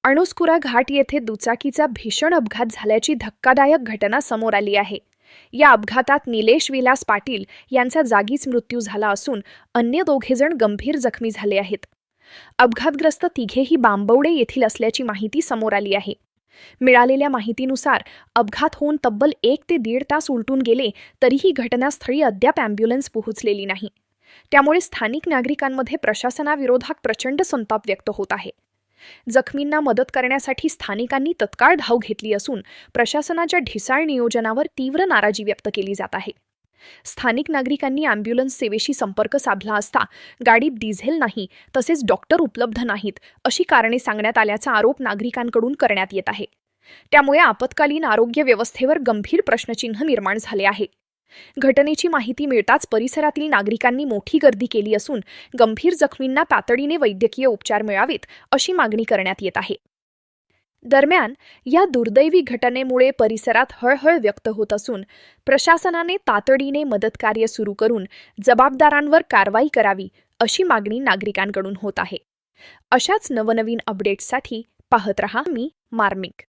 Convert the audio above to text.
अणुस्कुरा घाट येथे दुचाकीचा भीषण अपघात झाल्याची धक्कादायक घटना समोर आली आहे. या अपघातात निलेश विलास पाटील यांचा जागीच मृत्यू झाला असून अन्य दोघेजण गंभीर जखमी झाले आहेत. अपघातग्रस्त तिघेही बांबवडे येथील असल्याची माहिती समोर आली आहे. मिळालेल्या माहितीनुसार अपघात होऊन तब्बल 1 ते 1.5 तास उलटून गेले तरीही घटनास्थळी अद्याप ॲम्ब्युलन्स पोहोचलेली नाही. त्यामुळे स्थानिक नागरिकांमध्ये प्रशासनाविरोधात प्रचंड संताप व्यक्त होत आहे. जखमींना मदत करण्यासाठी स्थानिकांनी तत्काळ धाव घेतली असून प्रशासनाच्या ढिसाळ नियोजनावर तीव्र नाराजी व्यक्त केली जात आहे. स्थानिक नागरिकांनी ॲम्ब्युलन्स सेवेशी संपर्क साधला असता गाडीत डिझेल नाही तसेच डॉक्टर उपलब्ध नाहीत अशी कारणे सांगण्यात आल्याचा आरोप नागरिकांकडून करण्यात येत आहे. त्यामुळे आपत्कालीन आरोग्य व्यवस्थेवर गंभीर प्रश्नचिन्ह निर्माण झाले आहे. घटनेची माहिती मिळताच परिसरातील नागरिकांनी मोठी गर्दी केली असून गंभीर जखमींना तातडीने वैद्यकीय उपचार मिळावेत अशी मागणी करण्यात येत आहे. दरम्यान या दुर्दैवी घटनेमुळे परिसरात हळहळ व्यक्त होत असून प्रशासनाने तातडीने मदतकार्य सुरू करून जबाबदारांवर कारवाई करावी अशी मागणी नागरिकांकडून होत आहे. अशाच नवनवीन अपडेट्ससाठी पाहत रहा मी मार्मिक.